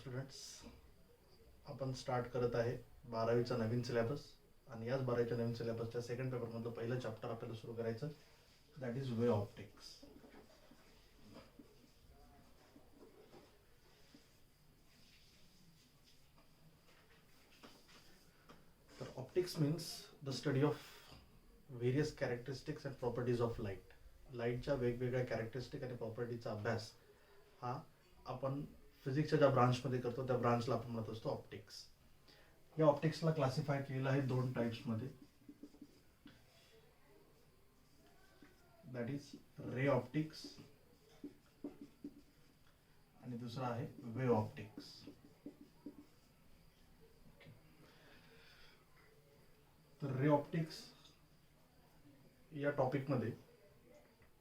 Students, आपण start करत आहे 12वीचा नवीन सिलेबस. आणि याच 12वीच्या नवीन सिलेबसच्या सेकंड पेपरमधलं पहिलं चॅप्टर आपल्याला सुरू करायचं, दॅट इज वे ऑप्टिक्स. तर optics means the study of various characteristics and properties of light. लाईटच्या वेगवेगळ्या कॅरेक्टरिस्टिक आणि प्रॉपर्टीचा अभ्यास हा आपण फिजिक्सच्या ज्या ब्रांचमध्ये करतो त्या ब्रांचला आपण म्हणत असतो ऑप्टिक्स. या ऑप्टिक्सला क्लासिफाय केलेलं आहे दोन टाइप्समध्ये, दॅट इज रे ऑप्टिक्स आणि दुसरा आहे वेव्ह ऑप्टिक्स. तर रे ऑप्टिक्स या टॉपिकमध्ये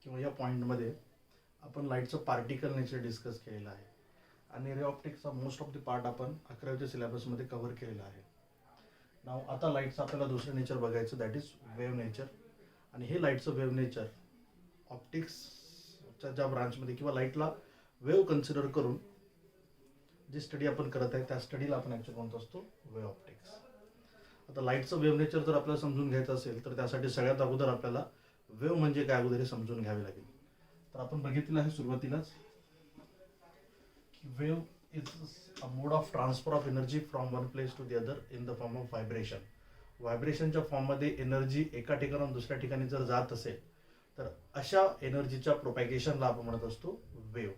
किंवा या पॉईंटमध्ये आपण लाईटचं पार्टिकल नेचर डिस्कस केलेलं आहे आणि रे ऑप्टिक्सचा मोस्ट ऑफ द पार्ट आपण 11वीच्या सिलेबसमध्ये कव्हर केलेला आहे. नाव आता लाईटचं आपल्याला दुसरं नेचर बघायचं, दॅट इज वेव्ह नेचर. आणि हे लाईटचं वेव्ह नेचर ऑप्टिक्सच्या ज्या ब्रांचमध्ये किंवा लाईटला वेव्ह कन्सिडर करून जी स्टडी आपण करत आहे त्या स्टडीला आपण ॲक्च्युअली म्हणत असतो वेव्ह ऑप्टिक्स. आता लाईटचं वेव्ह नेचर जर आपल्याला समजून घ्यायचं असेल तर त्यासाठी सगळ्यात अगोदर आपल्याला वेव्ह म्हणजे काय अगोदर हे समजून घ्यावे लागेल. तर आपण बघितलं आहे सुरुवातीलाच की wave is a mode of transfer of energy from one place to the other in the form of vibration. व्हायब्रेशनच्या फॉर्ममध्ये एनर्जी एका ठिकाणाहून दुसऱ्या ठिकाणी जर जात असेल तर अशा एनर्जीच्या प्रोपॅगेशनला आपण म्हणत असतो वेव्ह.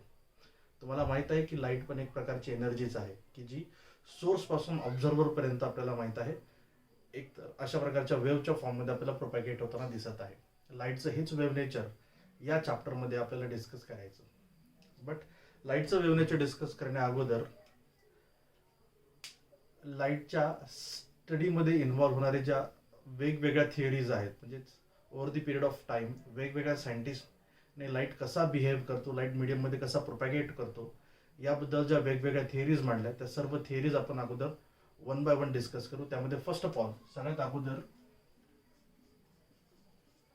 तुम्हाला माहीत आहे की लाईट पण एक प्रकारची एनर्जीच आहे की जी सोर्सपासून ऑब्झर्व्हरपर्यंत आपल्याला माहीत आहे एक अशा प्रकारच्या वेव्हच्या फॉर्ममध्ये आपल्याला प्रोपॅगेट होताना दिसत आहे. लाईटचं हेच वेव्ह नेचर या चॅप्टरमध्ये आपल्याला डिस्कस करायचं. बट लाईटचं वेव्ह नेचर डिस्कस करण्या अगोदर लाईटच्या स्टडीमध्ये इन्व्हॉल्व्ह होणारे ज्या वेगवेगळ्या थिअरीज आहेत, म्हणजेच over the period of time वेगवेगळ्या सायंटिस्टने लाईट कसा बिहेव करतो, लाईट मीडियममध्ये कसा प्रोपॅगेट करतो, याबद्दल ज्या वेगवेगळ्या थिअरीज मांडल्या त्या सर्व थिअरीज आपण अगोदर वन बाय वन डिस्कस करू. त्यामध्ये फर्स्ट ऑफ ऑल सगळ्यात अगोदर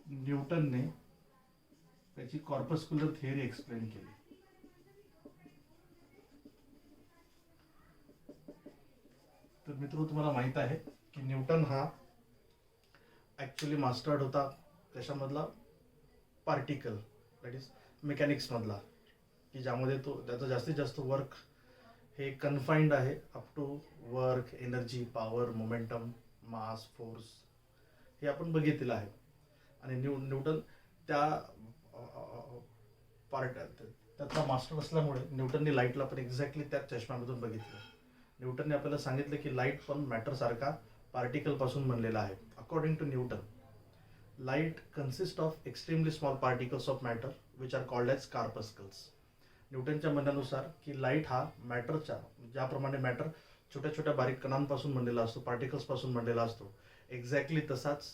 न्यूटनने त्याची कॉर्पस्क्युलर थिअरी एक्सप्लेन केली. तर मित्र, तुम्हाला माहित आहे की न्यूटन हा ॲक्च्युली मास्टर्ड होता त्याच्यामधला पार्टिकल, दॅट इज मेकॅनिक्स मधला, की ज्यामध्ये तो त्याचं जास्तीत जास्त वर्क हे कन्फाइंड आहे up to work, energy, power, momentum, mass, force हे आपण बघितलेलं आहे. आणि न्यूटन त्या त्याचा मास्टर असल्यामुळे न्यूटनने लाईटला पण एक्झॅक्टली त्याच चष्म्यामधून बघितलं. न्यूटनने आपल्याला सांगितलं की लाईट पण मॅटरसारखा पार्टिकलपासून बनलेला आहे. According to Newton, light consist of extremely small particles of matter which are called as corpuscles. न्यूटनच्या म्हणण्यानुसार की लाईट हा मॅटरच्या, ज्याप्रमाणे मॅटर छोट्या छोट्या बारीक कणांपासून बनलेला असतो, पार्टिकल्सपासून बनलेला असतो, एक्झॅक्टली तसाच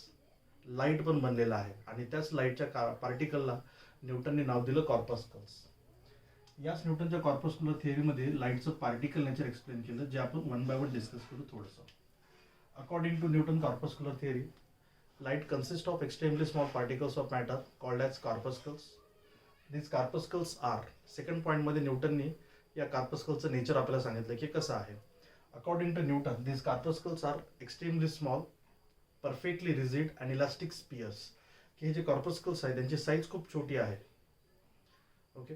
लाईट पण बनलेला आहे. आणि त्याच लाईटच्या पार्टिकलला न्यूटनने नाव दिलं कॉर्पस्कल्स. याच न्यूटनच्या कॉर्पस्क्युलर थिअरीमध्ये लाईटचं पार्टिकल नेचर एक्सप्लेन केलं, जे आपण वन बाय वन डिस्कस करू थोडंसं. According to Newton corpuscular theory, light consist of extremely small particles of matter called as corpuscles. This corpuscles are, second पॉईंटमध्ये न्यूटननी या कार्पस्कलचं नेचर आपल्याला सांगितलं की कसं आहे. According to Newton, this corpuscles are extremely small, perfectly rigid and elastic spheres. की हे जे कॉर्पस्कल्स आहेत त्यांची साईज खूप छोटी आहे. ओके,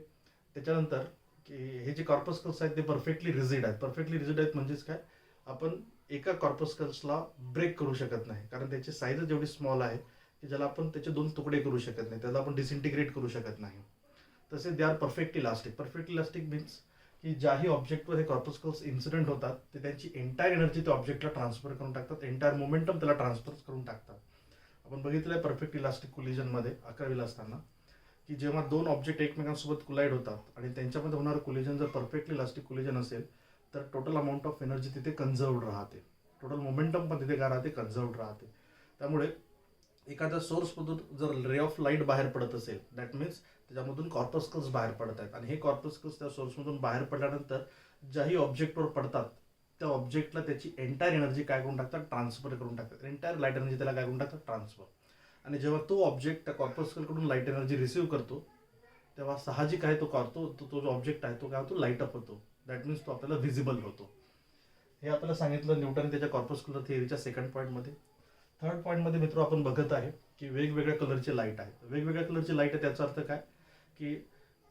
त्याच्यानंतर की हे जे कॉर्पस्कल्स आहेत ते परफेक्टली रिजिड आहेत. परफेक्टली रिजिड आहेत म्हणजेच काय, आपण एका कॉर्पस्कल्सला ब्रेक करू शकत नाही, कारण त्याची साईजच एवढी स्मॉल आहे की ज्याला आपण त्याचे दोन तुकडे करू शकत नाही, त्याला आपण डिसइंटिग्रेट करू शकत नाही. तसे they are perfect elastic. Perfect elastic means की ज्याही ऑब्जेक्टवर हे कॉर्पस्कल्स इन्सिडेंट होतात ते त्यांची एंटायर एनर्जी त्या ऑब्जेक्टला ट्रान्सफर करून टाकतात, एंटायर मोमेंटम त्याला ट्रान्सफर करून टाकतात. आपण बघितलं आहे परफेक्ट इलास्टिक कोलिजनमध्ये 11वीला असताना की जेव्हा दोन ऑब्जेक्ट एकमेकांसोबत कोलाइड होतात आणि त्यांच्यामध्ये होणारं कोलिजन जर परफेक्टली इलास्टिक कोलिजन असेल तर टोटल अमाऊंट ऑफ एनर्जी तिथे कन्झर्व्ड राहते, टोटल मोमेंटम पण तिथे काय राहते, कन्झर्व्ड राहते. त्यामुळे एखाद्या सोर्समधून जर रे ऑफ लाईट बाहेर पडत असेल, दॅट मीन्स त्याच्यामधून कॉर्पस्कल्स बाहेर पडत आहेत. आणि हे कॉर्पस्कल्स त्या सोर्समधून बाहेर पडल्यानंतर ज्याही ऑब्जेक्टवर पडतात त्या ऑब्जेक्टला त्याची एंटायर एनर्जी काय करून टाकतात, ट्रान्सफर करून टाकतात. एंटायर लाईट एनर्जी त्याला काय करून टाकतात, ट्रान्सफर. आणि जेव्हा तो ऑब्जेक्ट त्या कॉर्पस्कलकडून लाईट एनर्जी रिसीव्ह करतो तेव्हा साहजिक आहे तो जो ऑब्जेक्ट आहे तो काय होतो, लाईट अप होतो. दॅट मीन्स तो आपल्याला व्हिजिबल होतो. हे आपल्याला सांगितलं न्यूटन त्याच्या कॉर्पस्क्युलर थिअरीच्या सेकंड पॉईंटमध्ये. थर्ड पॉईंटमध्ये मित्र आपण बघत आहे की वेगवेगळ्या कलरचे लाईट आहेत. वेगवेगळ्या कलरची लाईट आहे त्याचा अर्थ काय की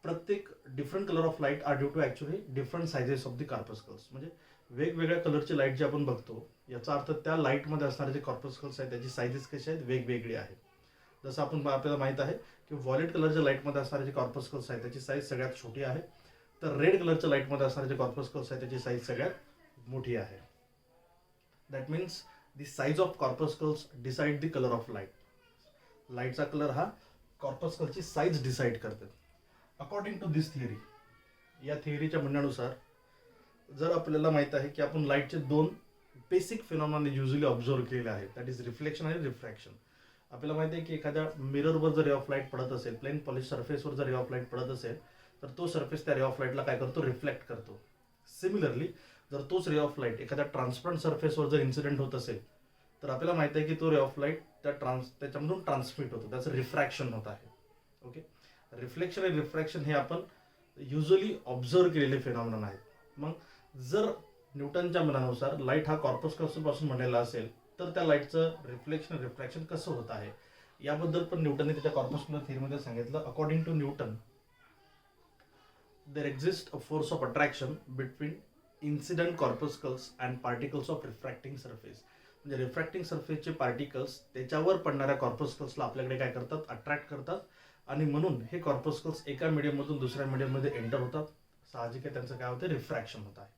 प्रत्येक different colour of light are due to actually different sizes of the corpuscles. म्हणजे वेगवेगळ्या कलरची लाईट जे आपण बघतो याचा अर्थ त्या लाईटमध्ये असणारे जे कॉर्पस्कल्स आहेत त्याची सायझेस कशी आहेत, वेगवेगळी आहेत. जसं आपल्याला माहीत आहे की व्हायलेट कलरच्या लाईटमध्ये असणारे जे कॉर्पस्कल्स आहेत त्याची साईज सगळ्यात छोटी आहे, तर रेड कलरच्या लाईटमध्ये असणारे जे कॉर्पस्कल्स आहेत त्याची साईज सगळ्यात मोठी आहे. That means the size of corpuscles decide the colour of light. लाईटचा कलर हा कॉर्पस्कलची साईज डिसाईड करते. अकॉर्डिंग टू दिस थिअरी, या थिअरीच्या म्हणण्यानुसार जर आपल्याला माहीत आहे की आपण लाईटचे दोन बेसिक फिनॉमिना युजली ऑब्झर्व केलेले आहेत, दॅट इज रिफ्लेक्शन आणि रिफ्रॅक्शन. आपल्याला माहिती आहे की एखाद्या मिररवर जर रे ऑफ लाईट पडत असेल, प्लेन पॉलिश सरफेसवर जर रे ऑफ लाईट पडत असेल तर तो सरफेस त्या रे ऑफ लाईटला काय करतो, रिफ्लेक्ट करतो. सिमिलरली जर तोच रे ऑफ लाईट एखाद्या ट्रान्सपरंट सरफेसवर जर इन्सिडेंट होत असेल तर आपल्याला माहिती आहे की तो रे ऑफ लाईट त्याच्यामधून ट्रान्समिट होतो, त्याचं रिफ्रॅक्शन होत आहे. ओके, रिफ्लेक्शन आणि रिफ्रॅक्शन हे आपण युजली ऑब्झर्व केलेले फिनॉमिनन आहेत. मग जर न्यूटनच्या मनानुसार लाईट हा कॉर्पस्कल्सपासून बनलेला असेल तर त्या लाईटचं रिफ्लेक्शन रिफ्रॅक्शन कसं होत आहे याबद्दल पण न्यूटनने त्याच्या कॉर्पस्क्युलर थिअरीमध्ये सांगितलं. According to Newton, there exist a force of attraction between incident corpuscles and particles of refracting surface. म्हणजे रिफ्रॅक्टिंग सरफेसचे पार्टिकल्स त्याच्यावर पडणाऱ्या कॉर्पस्कल्सला आपल्याकडे काय करतात, अट्रॅक्ट करतात, आणि म्हणून हे कॉर्पस्कल्स एका मीडियममधून दुसऱ्या मीडियममध्ये एंटर होतात. साहजिक आहे त्यांचं काय होतं, रिफ्रॅक्शन होत आहे.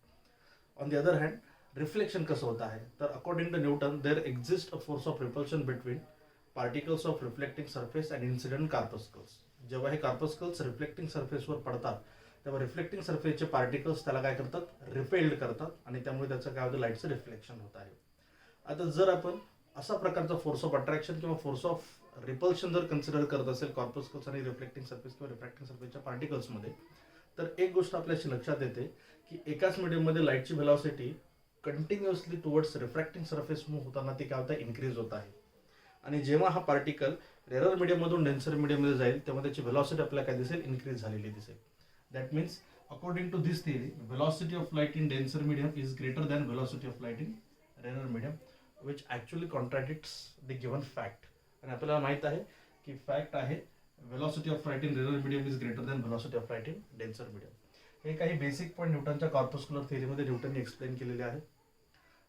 On the other hand reflection कसं होत आहे तर according to Newton there exist a force of repulsion between particles of reflecting surface and incident corpuscles. जेव्हा हे कॉर्पस्कल्स रिफ्लेक्टिंग सरफेसवर पडतात तेव्हा रिफ्लेक्टिंग सरफेसचे पार्टिकल्स त्याला काय करतात, रिपेल्ड करतात, आणि त्यामुळे त्याचं काय होतं, लाईटचं रिफ्लेक्शन होत आहे. आता जर आपण असा प्रकारचा फोर्स ऑफ अट्रॅक्शन किंवा फोर्स ऑफ रिपल्शन जर कन्सिडर करत असेल कॉर्पस्कल्स आणि रिफ्लेक्टिंग सरफेस किंवा रिफ्रॅक्टिंग सरफेसच्या पार्टिकल्समध्ये, तर एक गोष्ट आपल्याशी लक्षात येते की एकाच मीडियममध्ये लाईटची velocity continuously towards refracting surface move होताना ती काय होतं, इन्क्रीज होत आहे. आणि जेव्हा हा पार्टिकल रेरर मीडियममधून डेन्सर मीडियममध्ये जाईल तेव्हा त्याची व्हेलॉसिटी आपल्याला काय दिसेल, इन्क्रीज झालेली दिसेल. That means according to this theory velocity of light in denser medium is greater than velocity of light in rarer medium, which actually contradicts the given fact. आणि आपल्याला माहीत आहे की फॅक्ट आहे velocity of light in rarer medium is greater than velocity of light in denser medium. हे काही basic point न्यूटनच्या corpuscular थिअरीमध्ये न्यूटनने एक्सप्लेन केलेले आहेत.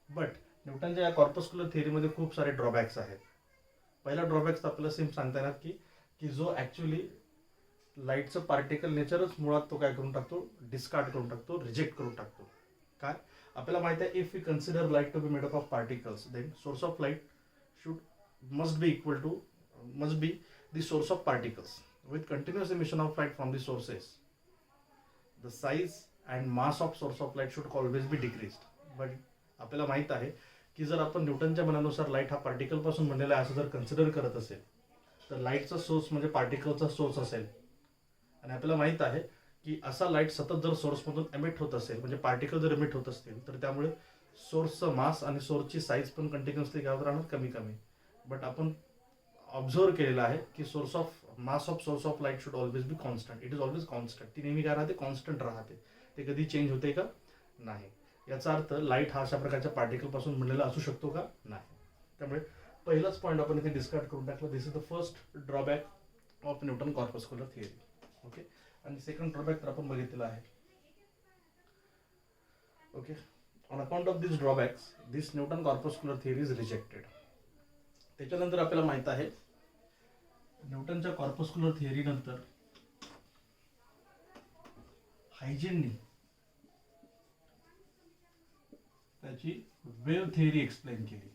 बट न्यूटनच्या या कॉर्पस्क्युलर थिअरीमध्ये खूप सारे ड्रॉबॅक्स आहेत. पहिला ड्रॉबॅक्स आपल्याला सेम सांगता येणार की जो ॲक्च्युली लाईटचं पार्टिकल नेचरच मुळात तो काय करून टाकतो, डिस्कार्ड करून टाकतो, रिजेक्ट करून टाकतो. काय आपल्याला माहिती आहे, if we consider light to be made up of particles then source of light must be the source of particles with continuous emission of light from the sources. The size and mass of source of light should always be decreased. But आपल्याला माहित आहे की जर आपण न्यूटनच्या मनानुसार light हा particle पासून बनलेला आहे असं जर कन्सिडर करत असेल तर लाईटचा सोर्स म्हणजे पार्टिकलचा सोर्स असेल. आणि आपल्याला माहित आहे की असा लाईट सतत जर सोर्समधून एमिट होत असेल म्हणजे पार्टिकल जर एमिट होत असतील तर त्यामुळे सोर्सचं मास आणि सोर्सची साईज पण कंटिन्युअसली काय होत राहणार, कमी कमी. बट आपण ऑब्झर्व केलेलं आहे की mass of source of light should always be constant. It is always constant. ती नेहमी काय राहते, कॉन्स्टंट राहते. ते कधी चेंज होते का, नाही. याचा अर्थ लाईट हा अशा प्रकारच्या पार्टिकल पासून बनलेला असू शकतो का, नाही. त्यामुळे पहिलाच पॉईंट आपण इथे डिस्कार्ड करून टाकला. This is the first drawback of Newton corpuscular theory. Okay, आणि सेकंड ड्रॉबॅक तर आपण बघितलेला आहे. Okay, on account of this drawbacks this Newton corpuscular theory is rejected. त्याच्यानंतर आपल्याला माहित आहे न्यूटनच्या कॉर्पस्क्युलर थिअरी नंतर हायजेननी त्याची वेव्ह थिअरी एक्सप्लेन केली.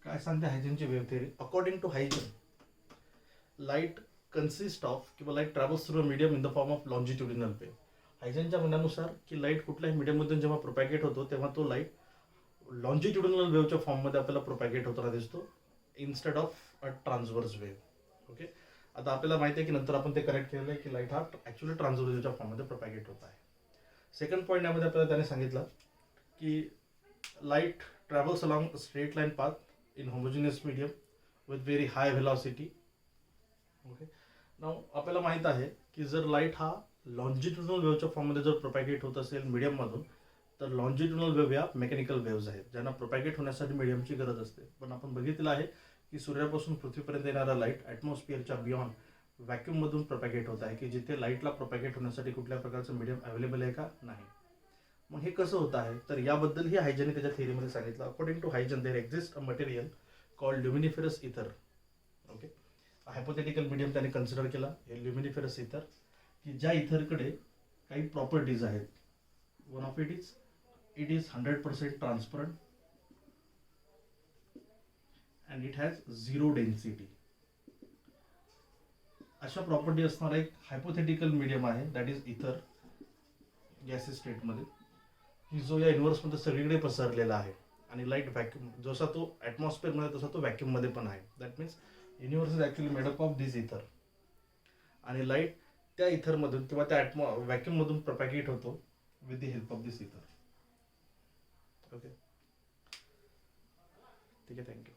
काय सांगते हायजेनची wave theory? According to Huygens, light consist of किंवा light travels through a medium in the form of longitudinal wave. हायजेनच्या म्हणण्यानुसार की लाईट कुठल्याही मीडियममधून जेव्हा प्रोपॅगेट होतो तेव्हा तो लाईट लॉन्जिट्युडिनल वेव्हच्या फॉर्ममध्ये आपल्याला प्रोपॅगेट होताना दिसतो instead of a transverse wave. Okay, आता आपल्याला माहिती आहे की नंतर आपण ते करेक्ट केलेलं आहे की लाईट हा ॲक्च्युअली ट्रान्सव्हर्स वेव्हच्या फॉर्ममध्ये प्रोपॅगेट होत आहे. सेकंड पॉईंट यामध्ये आपल्याला त्याने सांगितलं की light travels along a straight line path in homogeneous medium with very high velocity. Okay, नाव आपल्याला माहित आहे की जर लाईट हा लॉन्जिट्युडनल वेव्हच्या फॉर्ममध्ये जर प्रोपॅगेट होत असेल मीडियममधून, तर लॉन्जिट्युडनल वेव्ह या मेकॅनिकल वेव्हज आहेत ज्यांना प्रोपॅगेट होण्यासाठी मीडियमची गरज असते. पण आपण बघितलं आहे की सूर्यापासून पृथ्वीपर्यंत येणारा लाईट ॲटमॉस्फिअरच्या बियॉन्ड व्हॅक्यूममधून प्रोपॅगेट होत आहे, की जिथे लाईटला प्रोपॅगेट होण्यासाठी कुठल्या प्रकारचं मीडियम अवेलेबल आहे का नाही. मग हे कसं होत आहे, तर याबद्दल ही हायजनने त्याच्या थिअरीमध्ये सांगितलं. According to Huygens there exist a material called luminiferous ether. Okay, hypothetical medium त्याने कन्सिडर केला हे ल्युमिनिफेरस इथर, की ज्या इथरकडे काही प्रॉपर्टीज आहेत. One of it is 100% transparent and it has zero density. अशा प्रॉपर्टी असणारा एक हायपोथेटिकल मीडियम आहे, दॅट इज इथर गॅसेस स्टेटमध्ये, की जो या युनिव्हर्समध्ये सगळीकडे पसरलेला आहे. आणि लाईट व्हॅक्यूम जसा तो ॲटमॉस्फिअरमध्ये तसा तो व्हॅक्यूममध्ये पण आहे. That means universe is actually made up of this ether. आणि लाईट त्या इथरमधून किंवा त्या व्हॅक्यूममधून प्रोपॅगेट होतो with the help of this ether. Okay, ठीक आहे, थँक्यू.